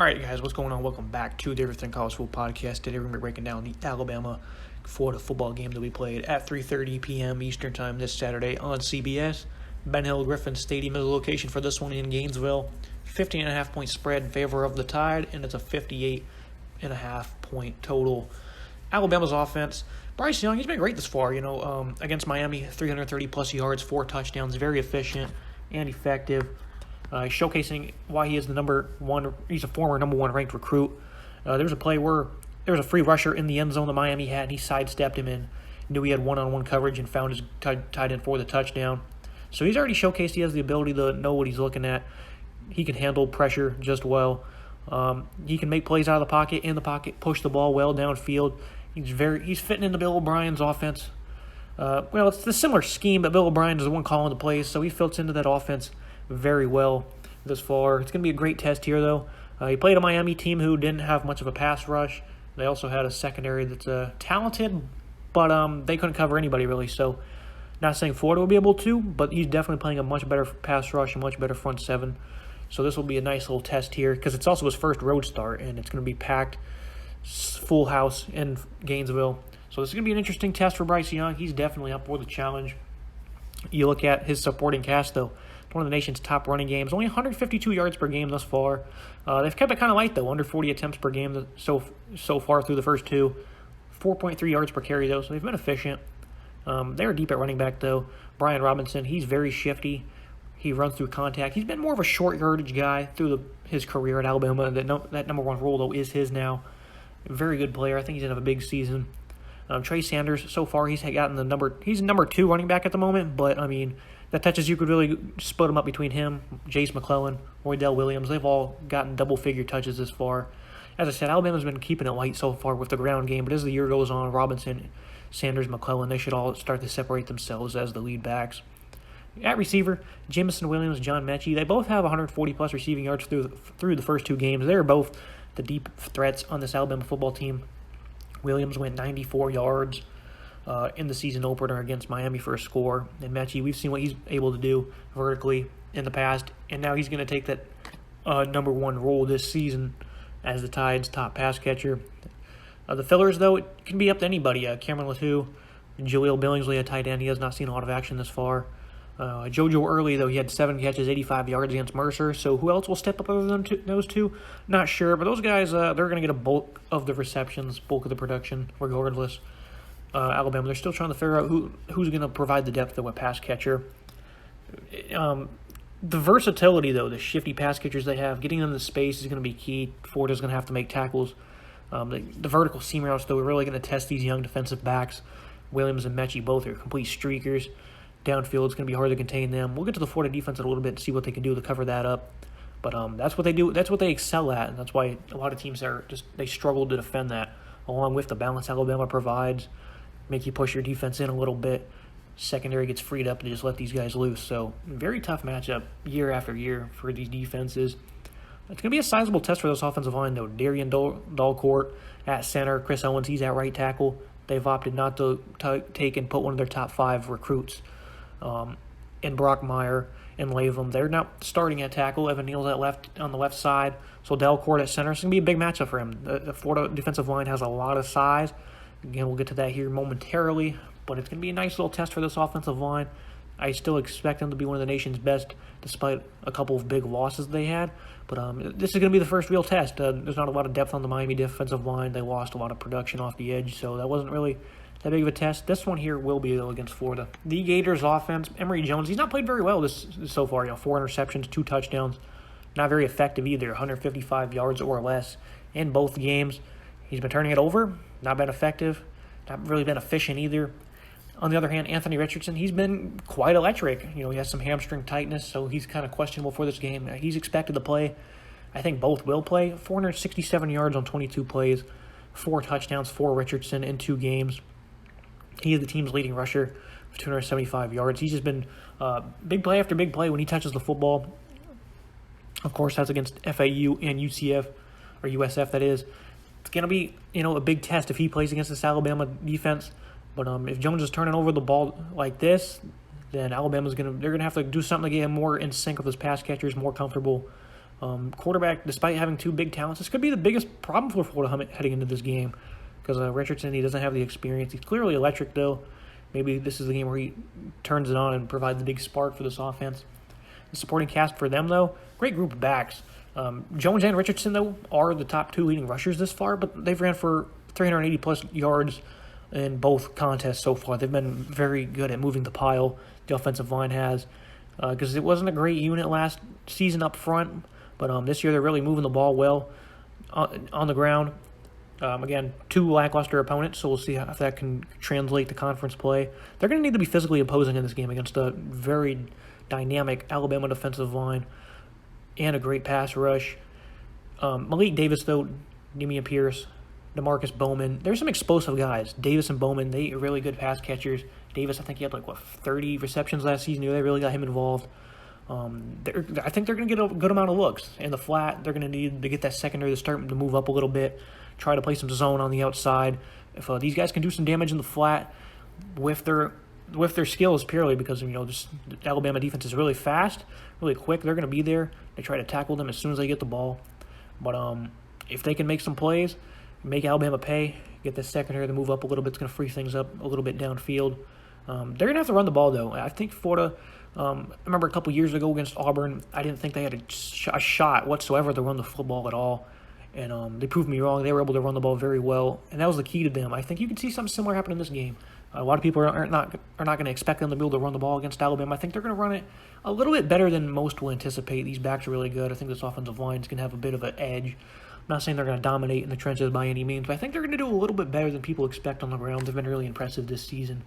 All right, guys, what's going on? Welcome back to the Everything College Football Podcast. Today we're going to be breaking down the Alabama-Florida football game that we played at 3:30 p.m. Eastern Time this Saturday on CBS. Ben Hill Griffin Stadium is the location for this one in Gainesville. 15.5-point spread in favor of the Tide, and it's a 58.5-point total. Alabama's offense, Bryce Young, he's been great this far. Against Miami, 330-plus yards, 4 touchdowns, very efficient and effective. Showcasing why he is the number one. He's a former number one ranked recruit. There was a play where there was a free rusher in the end zone that Miami had, and he sidestepped him and knew he had one-on-one coverage and found his tight end for the touchdown. So he's already showcased he has the ability to know what he's looking at. He can handle pressure just well. He can make plays out of the pocket, in the pocket, push the ball well downfield. He's fitting into Bill O'Brien's offense. It's a similar scheme, but Bill O'Brien is the one calling the plays, so he fits into that offense very well this far. It's going to be a great test here, though. He played a Miami team who didn't have much of a pass rush. They also had a secondary that's talented, but they couldn't cover anybody really. So, not saying Florida will be able to, but he's definitely playing a much better pass rush, a much better front seven. So this will be a nice little test here because it's also his first road start, and it's going to be packed, full house in Gainesville. So this is going to be an interesting test for Bryce Young. He's definitely up for the challenge. You look at his supporting cast, though. One of the nation's top running games. Only 152 yards per game thus far. They've kept it kind of light, though. Under 40 attempts per game so far through the first two. 4.3 yards per carry, though, so they've been efficient. They're deep at running back, though. Brian Robinson, he's very shifty. He runs through contact. He's been more of a short yardage guy through his career at Alabama. That number one role, though, is his now. Very good player. I think he's going to have a big season. Trey Sanders, so far, he's number 2 running back at the moment, but, that touches you could really split them up between him, Jace McClellan, Roydell Williams. They've all gotten double-figure touches this far. As I said, Alabama's been keeping it light so far with the ground game, but as the year goes on, Robinson, Sanders, McClellan, they should all start to separate themselves as the lead backs. At receiver, Jamison Williams, John Mechie, they both have 140-plus receiving yards through the first 2 games. They're both the deep threats on this Alabama football team. Williams went 94 yards in the season opener against Miami for a score. And Mechie, we've seen what he's able to do vertically in the past, and now he's going to take that number 1 role this season as the Tide's top pass catcher. The fillers, though, it can be up to anybody. Cameron Latou, Jaleel Billingsley, a tight end. He has not seen a lot of action this far. JoJo Early, though, he had 7 catches, 85 yards against Mercer. So who else will step up other than those two? Not sure. But those guys, they're going to get a bulk of the receptions, bulk of the production, regardless. Alabama, they're still trying to figure out who's going to provide the depth of a pass catcher. The versatility, though, the shifty pass catchers they have, getting them the space is going to be key. Florida's going to have to make tackles. The vertical seam routes, though, are really going to test these young defensive backs. Williams and Mechie both are complete streakers. Downfield, it's going to be hard to contain them. We'll get to the Florida defense in a little bit and see what they can do to cover that up. But that's what they do. That's what they excel at, and that's why a lot of teams they struggle to defend that, along with the balance Alabama provides. Make you push your defense in a little bit. Secondary gets freed up to just let these guys loose. So, very tough matchup year after year for these defenses. It's going to be a sizable test for this offensive line, though. Darian Dalcourt at center. Chris Owens, he's at right tackle. They've opted not to take and put one of their top 5 recruits in Brock Meyer and Latham. They're not starting at tackle. Evan Neal's on the left side. So Dalcourt at center. It's going to be a big matchup for him. The Florida defensive line has a lot of size. Again, we'll get to that here momentarily, but it's going to be a nice little test for this offensive line. I still expect them to be one of the nation's best, despite a couple of big losses they had. But this is going to be the first real test. There's not a lot of depth on the Miami defensive line. They lost a lot of production off the edge, so that wasn't really that big of a test. This one here will be, though, against Florida. The Gators offense, Emory Jones, he's not played very well this so far. 4 interceptions, 2 touchdowns. Not very effective either, 155 yards or less in both games. He's been turning it over, not been effective, not really been efficient either. On the other hand, Anthony Richardson, he's been quite electric. He has some hamstring tightness, so he's kind of questionable for this game. He's expected to play. I think both will play. 467 yards on 22 plays, 4 touchdowns for Richardson in 2 games. He is the team's leading rusher with 275 yards. He's just been big play after big play when he touches the football. Of course, that's against FAU and UCF, or USF, that is. It's going to be, a big test if he plays against this Alabama defense. But if Jones is turning over the ball like this, then Alabama's they're gonna have to do something to get him more in sync with his pass catchers, more comfortable Quarterback, despite having two big talents, this could be the biggest problem for Florida heading into this game because Richardson, he doesn't have the experience. He's clearly electric, though. Maybe this is the game where he turns it on and provides the big spark for this offense. The supporting cast for them, though, great group of backs. Jones and Richardson, though, are the top two leading rushers this far, but they've ran for 380-plus yards in both contests so far. They've been very good at moving the pile. The offensive line has, because it wasn't a great unit last season up front, but this year they're really moving the ball well on the ground. Again, two lackluster opponents, so we'll see if that can translate to conference play. They're going to need to be physically opposing in this game against a very dynamic Alabama defensive line and a great pass rush. Malik Davis, though, Damian Pierce, DeMarcus Bowman, there's some explosive guys. Davis and Bowman, they are really good pass catchers. Davis, I think he had 30 receptions last season. They really got him involved. I think they're going to get a good amount of looks. In the flat, they're going to need to get that secondary to start to move up a little bit, try to play some zone on the outside. If these guys can do some damage in the flat with their skills purely because, just the Alabama defense is really fast, really quick. They're going to be there. They try to tackle them as soon as they get the ball. But if they can make some plays, make Alabama pay, get the secondary to move up a little bit, it's going to free things up a little bit downfield. They're going to have to run the ball, though. I think Florida, I remember a couple years ago against Auburn, I didn't think they had a shot whatsoever to run the football at all. And they proved me wrong. They were able to run the ball very well, and that was the key to them. I think you can see something similar happen in this game. A lot of people are not going to expect them to be able to run the ball against Alabama. I think they're going to run it a little bit better than most will anticipate. These backs are really good. I think this offensive line is going to have a bit of an edge. I'm not saying they're going to dominate in the trenches by any means, but I think they're going to do a little bit better than people expect on the ground. They've been really impressive this season.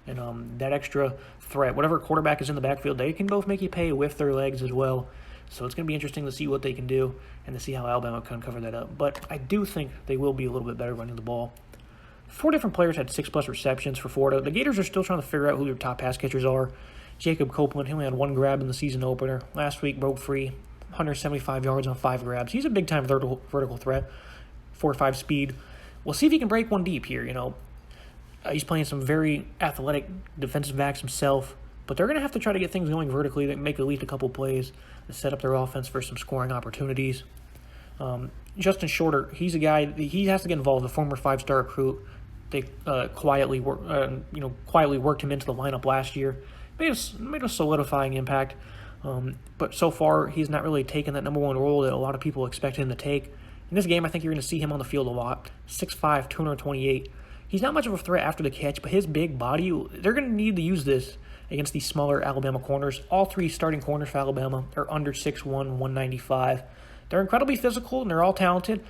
And that extra threat, whatever quarterback is in the backfield, they can both make you pay with their legs as well. So it's going to be interesting to see what they can do and to see how Alabama can cover that up. But I do think they will be a little bit better running the ball. 4 different players had 6+ receptions for Florida. The Gators are still trying to figure out who their top pass catchers are. Jacob Copeland, he only had 1 grab in the season opener. Last week, broke free, 175 yards on 5 grabs. He's a big-time vertical threat, 4.5 speed. We'll see if he can break one deep here, He's playing some very athletic defensive backs himself, but they're going to have to try to get things going vertically that make at least a couple plays to set up their offense for some scoring opportunities. Justin Shorter, he's a guy, he has to get involved, a former 5-star recruit. They quietly worked him into the lineup last year. Made a solidifying impact. But so far, he's not really taken that number 1 role that a lot of people expect him to take. In this game, I think you're going to see him on the field a lot. 6'5", 228. He's not much of a threat after the catch, but his big body, they're going to need to use this against these smaller Alabama corners. All 3 starting corners for Alabama are under 6'1", 195. They're incredibly physical, and they're all talented,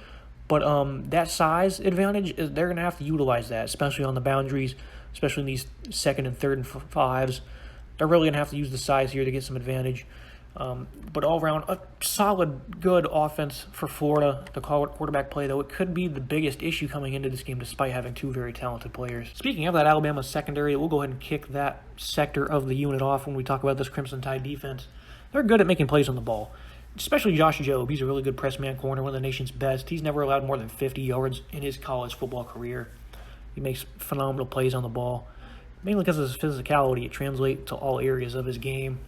but that size advantage, they're going to have to utilize that, especially on the boundaries, especially in these 2nd and 3rd and 5s. They're really going to have to use the size here to get some advantage. But all around, a solid, good offense for Florida. The quarterback play, though, it could be the biggest issue coming into this game despite having 2 very talented players. Speaking of that Alabama secondary, we'll go ahead and kick that sector of the unit off when we talk about this Crimson Tide defense. They're good at making plays on the ball, especially Josh Jobe. He's a really good press man corner, one of the nation's best. He's never allowed more than 50 yards in his college football career. He makes phenomenal plays on the ball. Mainly because of his physicality, it translates to all areas of his game.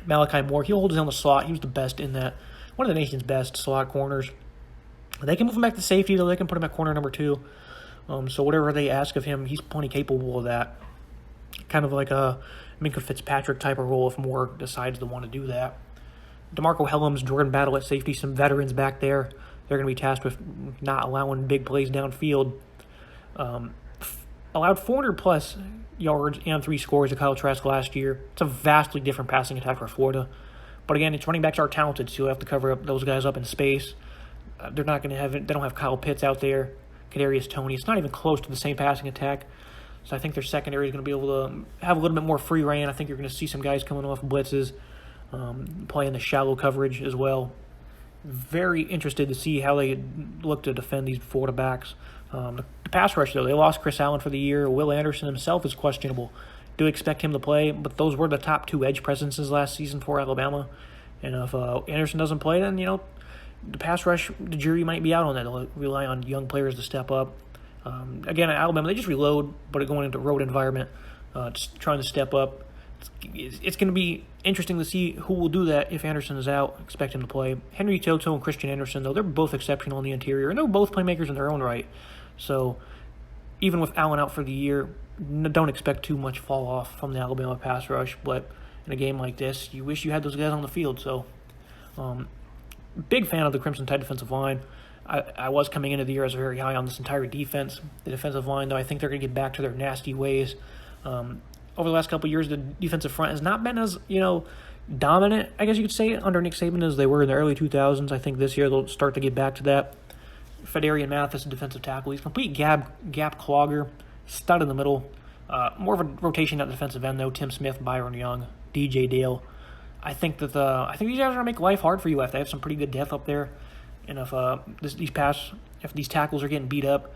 Malachi Moore, he holds down the slot. He was the best in that. One of the nation's best slot corners. They can move him back to safety, though. They can put him at corner number 2. So whatever they ask of him, he's plenty capable of that. Kind of like a Minka Fitzpatrick type of role if Moore decides to want to do that. DeMarco Hellams, Jordan Battle at safety, some veterans back there. They're going to be tasked with not allowing big plays downfield. Allowed 400-plus yards and 3 scores to Kyle Trask last year. It's a vastly different passing attack for Florida. But again, its running backs are talented, so you'll have to cover up those guys up in space. They're not going to have it. They don't have Kyle Pitts out there, Kadarius Toney. It's not even close to the same passing attack. So I think their secondary is going to be able to have a little bit more free reign. I think you're going to see some guys coming off blitzes, playing the shallow coverage as well. Very interested to see how they look to defend these Florida backs. The pass rush, though, they lost Chris Allen for the year. Will Anderson himself is questionable. Do expect him to play, but those were the top 2 edge presences last season for Alabama. And if Anderson doesn't play, then, the pass rush, the jury might be out on that. They'll rely on young players to step up. Again, at Alabama, they just reload, but going into a road environment, just trying to step up It's going to be interesting to see who will do that if Anderson is out. Expect him to play. Henry Toto and Christian Anderson, though, they're both exceptional in the interior, and they're both playmakers in their own right. So even with Allen out for the year, don't expect too much fall off from the Alabama pass rush. But in a game like this, you wish you had those guys on the field. So big fan of the Crimson Tide defensive line. I was coming into the year as very high on this entire defense. The defensive line, though, I think they're going to get back to their nasty ways. Over the last couple of years, the defensive front has not been as, dominant, I guess you could say, under Nick Saban as they were in the early 2000s. I think this year they'll start to get back to that. Fedarian Mathis, defensive tackle. He's a complete gap clogger, stud in the middle. More of a rotation at the defensive end, though. Tim Smith, Byron Young, DJ Dale. I think these guys are going to make life hard for UF. They have some pretty good depth up there. And if these tackles are getting beat up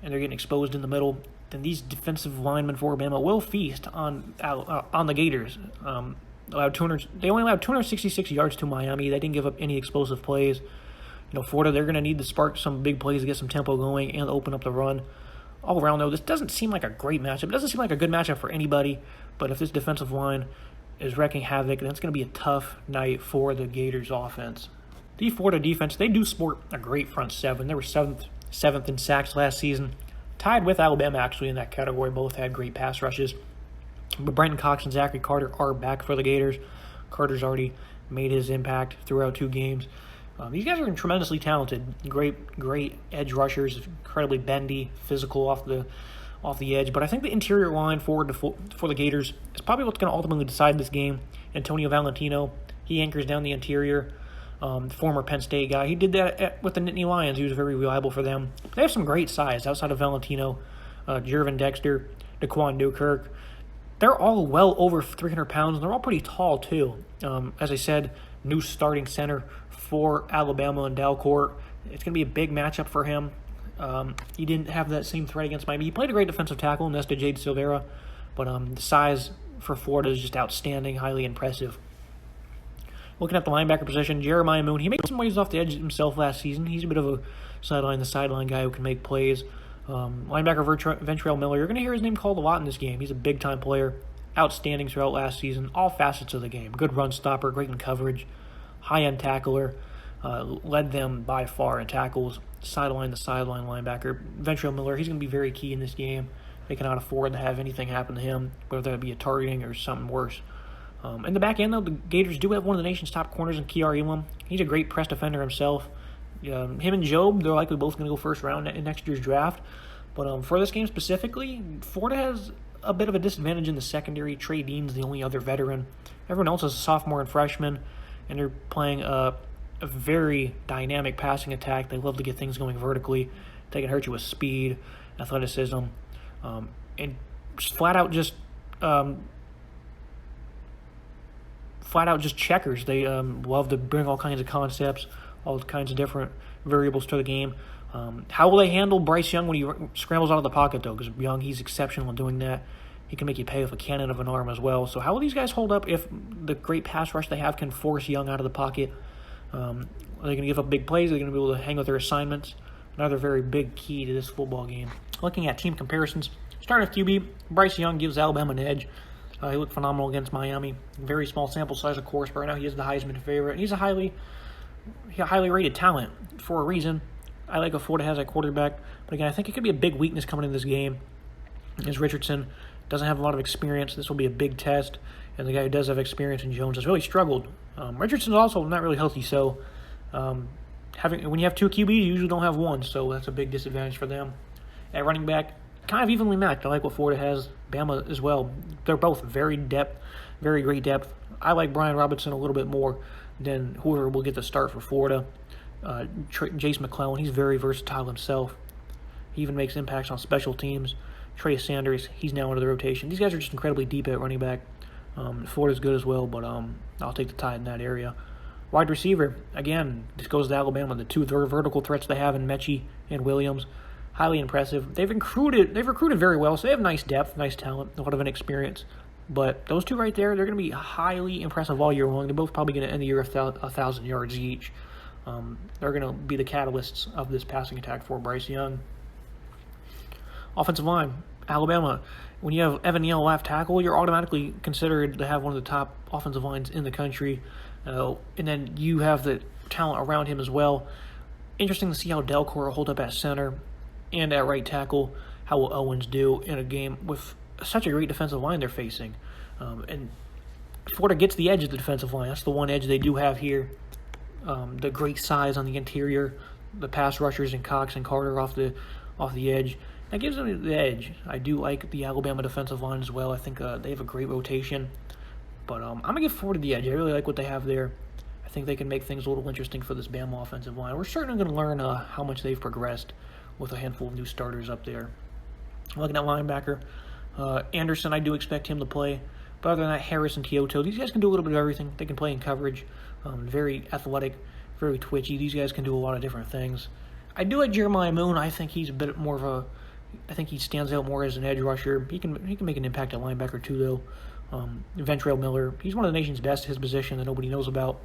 and they're getting exposed in the middle, then these defensive linemen for Alabama will feast on the Gators. They only allowed 266 yards to Miami. They didn't give up any explosive plays. Florida, they're going to need to spark some big plays to get some tempo going and open up the run. All around, though, this doesn't seem like a great matchup. It doesn't seem like a good matchup for anybody. But if this defensive line is wreaking havoc, then it's going to be a tough night for the Gators offense. The Florida defense, they do sport a great front seven. They were seventh in sacks last season. Tied with Alabama, actually, in that category. Both had great pass rushes. But Brenton Cox and Zachary Carter are back for the Gators. Carter's already made his impact throughout 2 games. These guys are tremendously talented. Great edge rushers, incredibly bendy, physical off the edge. But I think the interior line forward for the Gators is probably what's going to ultimately decide this game. Antonio Valentino, he anchors down the interior. Former Penn State guy. He did that with the Nittany Lions. He was very reliable for them. They have some great size outside of Valentino, Jervin Dexter, Daquan Newkirk. They're all well over 300 pounds, and they're all pretty tall, too. As I said, new starting center for Alabama and Dalcourt. It's going to be a big matchup for him. He didn't have that same threat against Miami. He played a great defensive tackle, Nesta Jade Silvera, but the size for Florida is just outstanding, highly impressive. Looking at the linebacker position, Jeremiah Moon, he made some waves off the edge himself last season. He's a bit of a sideline guy who can make plays. Linebacker Ventral Miller, you're going to hear his name called a lot in this game. He's a big-time player, outstanding throughout last season, all facets of the game. Good run stopper, great in coverage, high-end tackler, led them by far in tackles, sideline to sideline linebacker. Ventral Miller, he's going to be very key in this game. They cannot afford to have anything happen to him, whether that be a targeting or something worse. In the back end, though, the Gators do have one of the nation's top corners in Kiar Elam. He's a great press defender himself. Him and Job, they're likely both going to go first round in next year's draft. But for this game specifically, Florida has a bit of a disadvantage in the secondary. Trey Dean's the only other veteran. Everyone else is a sophomore and freshman, and they're playing a very dynamic passing attack. They love to get things going vertically. They can hurt you with speed, athleticism, and flat out just checkers. They love to bring all kinds of concepts, all kinds of different variables to the game. How will they handle Bryce Young when he scrambles out of the pocket, though? Because Young, he's exceptional in doing that. He can make you pay with a cannon of an arm as well. So how will these guys hold up if the great pass rush they have can force Young out of the pocket? Are they going to give up big plays? Are they going to be able to hang with their assignments? Another very big key to this football game. Looking at team comparisons, starting with QB, Bryce Young gives Alabama an edge. He looked phenomenal against Miami. Very small sample size, of course, but right now he is the Heisman favorite. And he's a highly rated talent for a reason. I like what Florida has at quarterback. But again, I think it could be a big weakness coming in this game. As Richardson doesn't have a lot of experience, this will be a big test. And the guy who does have experience in Jones has really struggled. Richardson's also not really healthy, so when you have 2 QBs, you usually don't have one, so that's a big disadvantage for them. At running back, kind of evenly matched. I like what Florida has. Bama as well. They're both very great depth. I like Brian Robinson a little bit more than whoever will get the start for Florida. Jace McClellan, he's very versatile himself. He even makes impacts on special teams. Trey Sanders, he's now into the rotation. These guys are just incredibly deep at running back. Florida's good as well, but I'll take the Tide in that area. Wide receiver, again, this goes to Alabama. The 2 vertical threats they have in Mechie and Williams, highly impressive. They've recruited very well, so they have nice depth, nice talent, a lot of inexperience. But those 2 right there, they're going to be highly impressive all year long. They're both probably going to end the year 1,000 yards each. They're going to be the catalysts of this passing attack for Bryce Young. Offensive line, Alabama, when you have Evan Neal left tackle, you're automatically considered to have one of the top offensive lines in the country. And then you have the talent around him as well. Interesting to see how Delcor will hold up at center and at right tackle. How will Owens do in a game with such a great defensive line they're facing? And Florida gets the edge of the defensive line. That's the one edge they do have here. The great size on the interior, the pass rushers and Cox and Carter off the edge. That gives them the edge. I do like the Alabama defensive line as well. I think they have a great rotation. But I'm going to give Florida the edge. I really like what they have there. I think they can make things a little interesting for this Bama offensive line. We're certainly going to learn how much they've progressed with a handful of new starters up there. Looking at linebacker, Anderson, I do expect him to play. But other than that, Harris and Kyoto, these guys can do a little bit of everything. They can play in coverage. Very athletic, very twitchy. These guys can do a lot of different things. I do like Jeremiah Moon. I think he's a bit more of a... I think he stands out more as an edge rusher. He can make an impact at linebacker too, though. Ventral Miller, he's one of the nation's best at his position that nobody knows about.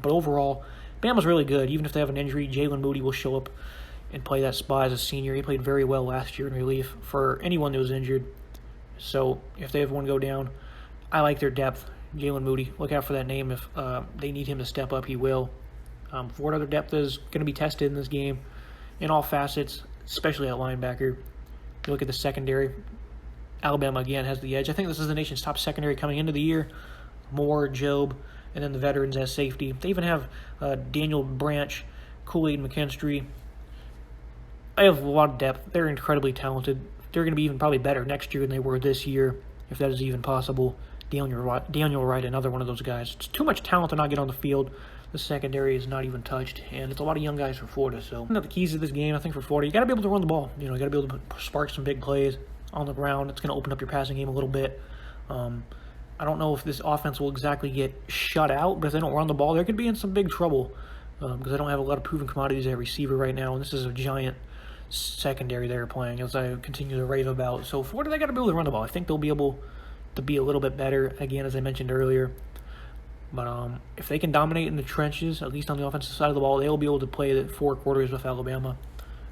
But overall, Bama's really good. Even if they have an injury, Jalen Moody will show up and play that spot as a senior. He played very well last year in relief for anyone that was injured. So if they have one go down, I like their depth. Jalen Moody, look out for that name. If they need him to step up, he will. Florida, their depth is going to be tested in this game in all facets, especially at linebacker. You look at the secondary. Alabama, again, has the edge. I think this is the nation's top secondary coming into the year. Moore, Job, and then the veterans as safety. They even have Daniel Branch, Kool-Aid McKinstry. I have a lot of depth. They're incredibly talented. They're going to be even probably better next year than they were this year, if that is even possible. Daniel Wright, another one of those guys. It's too much talent to not get on the field. The secondary is not even touched, and it's a lot of young guys for Florida. So, one of the keys to this game, I think, for Florida, you got to be able to run the ball. You got to be able to spark some big plays on the ground. It's going to open up your passing game a little bit. I don't know if this offense will exactly get shut out, but if they don't run the ball, they could be in some big trouble because I don't have a lot of proven commodities at receiver right now, and this is a giant secondary they're playing, as I continue to rave about. So, Florida, they got to be able to run the ball. I think they'll be able to be a little bit better, again, as I mentioned earlier. But if they can dominate in the trenches, at least on the offensive side of the ball, they'll be able to play the 4 quarters with Alabama.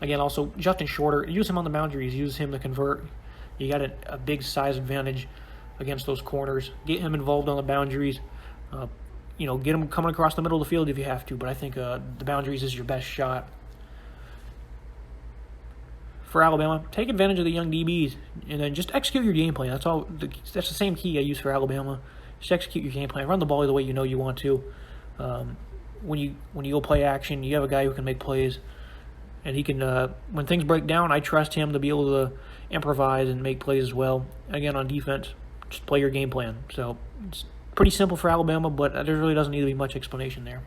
Again, also, Justin Shorter, use him on the boundaries, use him to convert. You got a big size advantage against those corners. Get him involved on the boundaries. Get him coming across the middle of the field if you have to, but I think the boundaries is your best shot. For Alabama, take advantage of the young DBs and then just execute your game plan. That's all. That's the same key I use for Alabama. Just execute your game plan. Run the ball the way you know you want to. When you go play action, you have a guy who can make plays, and he can. When things break down, I trust him to be able to improvise and make plays as well. Again, on defense, just play your game plan. So it's pretty simple for Alabama, but there really doesn't need to be much explanation there.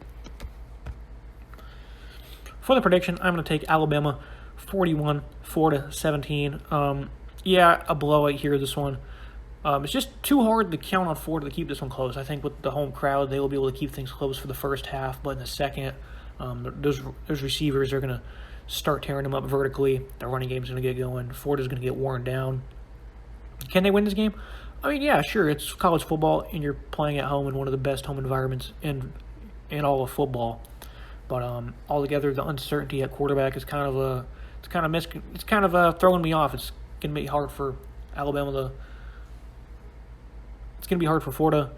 For the prediction, I'm going to take Alabama 41, Florida 17. A blowout here, this one. It's just too hard to count on Florida to keep this one close. I think with the home crowd, they will be able to keep things close for the first half, but in the second, those receivers are going to start tearing them up vertically. The running game's going to get going. Florida's going to get worn down. Can they win this game? I mean, yeah, sure. It's college football, and you're playing at home in one of the best home environments in all of football. But altogether, the uncertainty at quarterback is kind of throwing me off. It's going to be hard for Alabama It's going to be hard for Florida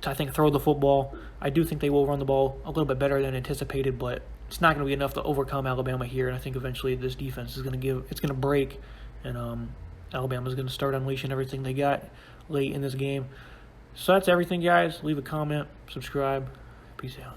to, I think, throw the football. I do think they will run the ball a little bit better than anticipated, but it's not going to be enough to overcome Alabama here. And I think eventually this defense is going to break, and Alabama's going to start unleashing everything they got late in this game. So that's everything, guys. Leave a comment, subscribe. Peace out.